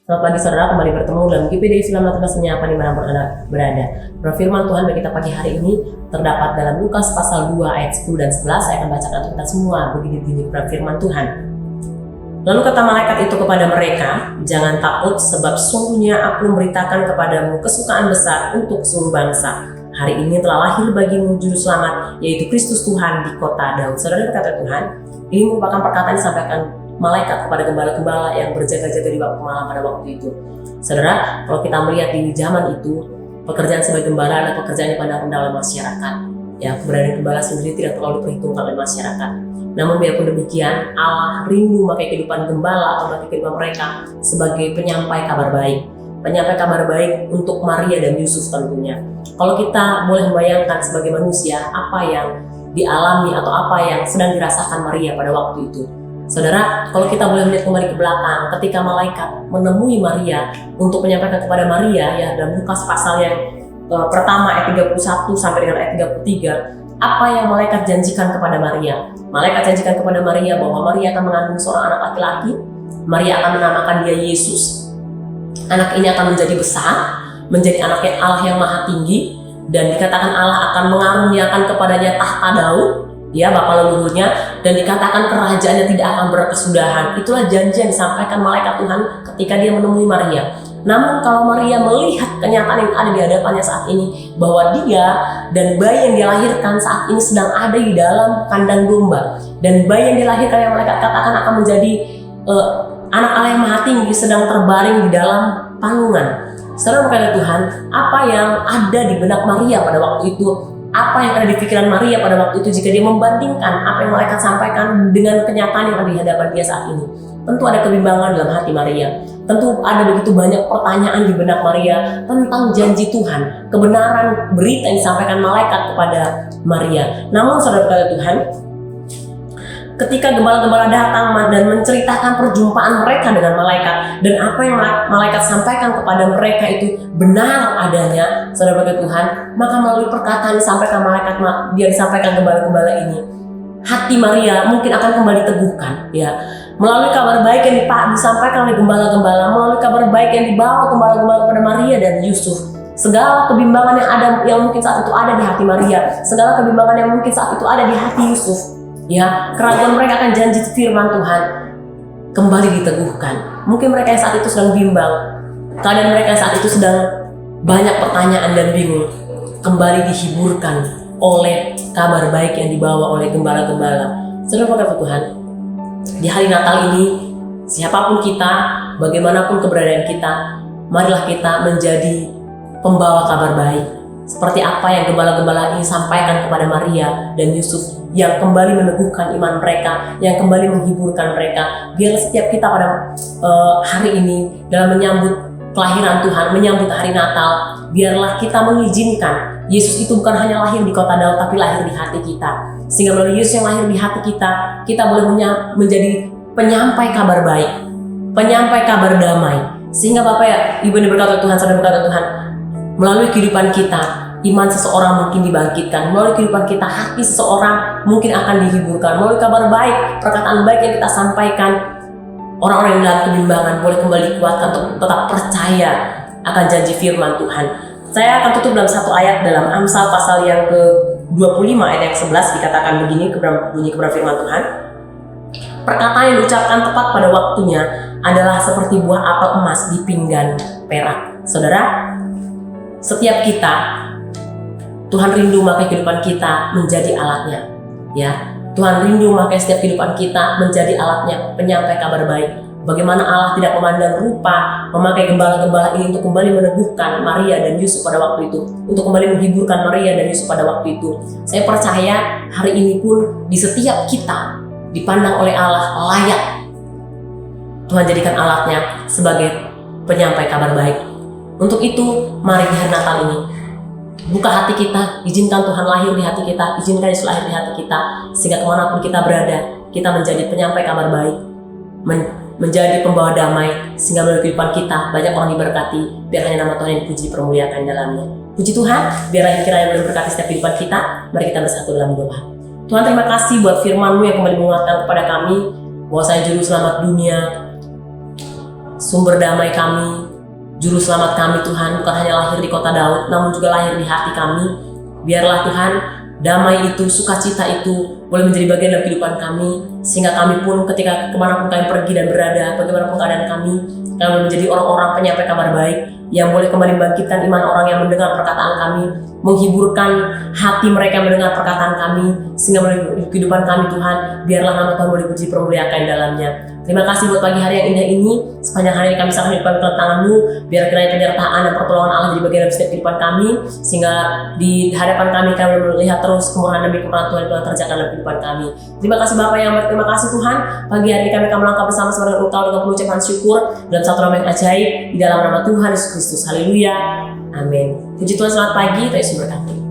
Selamat pagi saudara, kembali bertemu dalam GPD Islam Natas Menyapa dimanapun Anda berada. Firman Tuhan bagi kita pagi hari ini terdapat dalam Lukas pasal 2 ayat 10 dan 11. Saya akan bacakan untuk kita semua begini bunyi firman Tuhan. Lalu kata malaikat itu kepada mereka, jangan takut sebab sungguhnya aku memberitakan kepadamu kesukaan besar untuk seluruh bangsa. Hari ini telah lahir bagimu juru selamat, yaitu Kristus Tuhan di kota Daud. Saudara berkata Tuhan, ini merupakan perkataan yang disampaikan malaikat kepada gembala-gembala yang berjaga-jaga di waktu malam pada waktu itu. Saudara, kalau kita melihat di zaman itu, pekerjaan sebagai gembala adalah pekerjaan yang pandang rendah oleh masyarakat. Ya, keberadaan gembala sendiri tidak terlalu diperhitungkan oleh masyarakat. Namun biarpun demikian, Allah rindu memakai kehidupan gembala atau memakai kehidupan mereka sebagai penyampai kabar baik. Penyampai kabar baik untuk Maria dan Yusuf tentunya. Kalau kita boleh membayangkan sebagai manusia, apa yang dialami atau apa yang sedang dirasakan Maria pada waktu itu. Saudara, kalau kita boleh melihat kembali ke belakang, ketika malaikat menemui Maria untuk menyampaikan kepada Maria, ya dalam Lukas pasal yang pertama ayat 31 sampai dengan ayat 33, apa yang malaikat janjikan kepada Maria? Malaikat janjikan kepada Maria bahwa Maria akan mengandung seorang anak laki-laki, Maria akan menamakan dia Yesus. Anak ini akan menjadi besar, menjadi anak yang Allah yang maha tinggi, dan dikatakan Allah akan mengaruniakan kepadanya tahta Daud, ya bapak leluhurnya, dan dikatakan kerajaannya tidak akan berkesudahan. Itulah janji yang disampaikan malaikat Tuhan ketika dia menemui Maria. Namun kalau Maria melihat kenyataan yang ada di hadapannya saat ini, bahwa dia dan bayi yang dilahirkan saat ini sedang ada di dalam kandang domba, dan bayi yang dilahirkan yang malaikat katakan akan menjadi anak Allah yang maha tinggi sedang terbaring di dalam palungan. Saudara berkata Tuhan, apa yang ada di benak Maria pada waktu itu? Apa yang ada di pikiran Maria pada waktu itu jika dia membandingkan apa yang malaikat sampaikan dengan kenyataan yang ada di hadapan dia saat ini? Tentu ada kebimbangan dalam hati Maria. Tentu ada begitu banyak pertanyaan di benak Maria tentang janji Tuhan, kebenaran berita yang disampaikan malaikat kepada Maria. Namun saudara berkata Tuhan, ketika gembala-gembala datang dan menceritakan perjumpaan mereka dengan malaikat dan apa yang malaikat sampaikan kepada mereka itu benar adanya, saudara berkata Tuhan, maka melalui perkataan disampaikan malaikat dia disampaikan gembala-gembala ini, hati Maria mungkin akan kembali teguhkan, ya. Melalui kabar baik yang disampaikan oleh gembala-gembala, melalui kabar baik yang dibawa gembala-gembala kepada Maria dan Yusuf, segala kebimbangan yang mungkin saat itu ada di hati Maria, segala kebimbangan yang mungkin saat itu ada di hati Yusuf, ya, keraguan mereka akan janji firman Tuhan kembali diteguhkan. Mungkin mereka yang saat itu sedang bimbang, keadaan mereka yang saat itu sedang banyak pertanyaan dan bingung, kembali dihiburkan oleh kabar baik yang dibawa oleh gembala-gembala. Saudara berkata Tuhan, di hari Natal ini, siapapun kita, bagaimanapun keberadaan kita, marilah kita menjadi pembawa kabar baik. Seperti apa yang gembala-gembala ini sampaikan kepada Maria dan Yusuf, yang kembali meneguhkan iman mereka, yang kembali menghiburkan mereka. Biarlah setiap kita pada hari ini dalam menyambut kelahiran Tuhan, menyambut hari Natal, biarlah kita mengizinkan Yesus itu bukan hanya lahir di kota Daud, tapi lahir di hati kita. Sehingga melalui Yesus yang lahir di hati kita, kita boleh menjadi penyampai kabar baik, penyampai kabar damai. Sehingga Bapak ya, Ibu yang berkata Tuhan, saudara berkata Tuhan, melalui kehidupan kita, iman seseorang mungkin dibangkitkan. Melalui kehidupan kita, hati seseorang mungkin akan dihiburkan. Melalui kabar baik, perkataan baik yang kita sampaikan, orang-orang yang dalam kebimbangan boleh kembali kuatkan untuk tetap percaya akan janji firman Tuhan. Saya akan tutup dalam satu ayat dalam Amsal pasal yang ke-25 ayat yang 11, dikatakan begini, bunyi kebenaran firman Tuhan. Perkataan yang diucapkan tepat pada waktunya adalah seperti buah apel emas di pinggan perak. Saudara, setiap kita, Tuhan rindu memakai kehidupan kita menjadi alatnya, ya. Tuhan rindu memakai setiap kehidupan kita menjadi alatnya, penyampai kabar baik. Bagaimana Allah tidak memandang rupa, memakai gembala-gembala ini untuk kembali meneguhkan Maria dan Yusuf pada waktu itu, untuk kembali menghiburkan Maria dan Yusuf pada waktu itu. Saya percaya hari ini pun di setiap kita dipandang oleh Allah layak Tuhan jadikan alatnya sebagai penyampai kabar baik. Untuk itu, mari di hari Natal ini buka hati kita, izinkan Tuhan lahir di hati kita, izinkan Yesus lahir di hati kita, sehingga kemanapun kita berada, kita menjadi penyampai kabar baik, menjadi pembawa damai, sehingga melalui kehidupan kita banyak orang diberkati. Biar hanya nama Tuhan yang dipuji, dipermuliakan dalamnya. Puji Tuhan, biarlah kiranya boleh berkati setiap kehidupan kita. Mari kita bersatu dalam doa. Tuhan, terima kasih buat firman-Mu yang kembali menguatkan kepada kami bahwa saya juru selamat dunia sumber damai kami, Juru Selamat kami Tuhan, bukan hanya lahir di kota Daud, namun juga lahir di hati kami. Biarlah Tuhan, damai itu, sukacita itu boleh menjadi bagian dalam kehidupan kami, sehingga kami pun ketika kemanapun kami pergi dan berada, bagaimanapun keadaan kami menjadi orang-orang penyampai kabar baik, yang boleh kembali membangkitkan iman orang yang mendengar perkataan kami, menghiburkan hati mereka yang mendengar perkataan kami, sehingga melalui kehidupan kami Tuhan, biarlah nama Tuhan boleh dipuji permuliakan di dalamnya. Terima kasih buat pagi hari yang indah ini. Sepanjang hari ini kami sangat hidup dalam tangan-Mu. Biar kiranya penyertaan dan pertolongan Allah jadi bagian dari setiap kehidupan kami, sehingga di hadapan kami melihat terus kemurahan demi kemuliaan Tuhan yang terjaga dalam kehidupan kami. Terima kasih Bapa yang baik, terima kasih Tuhan. Pagi hari ini kami akan melangkah bersama-sama dengan Engkau dengan pengucapan syukur dalam satu nama yang ajaib di dalam nama Tuhan Yesus Kristus. Haleluya. Amin. Puji Tuhan, selamat pagi. Tuhan Yesus berkati.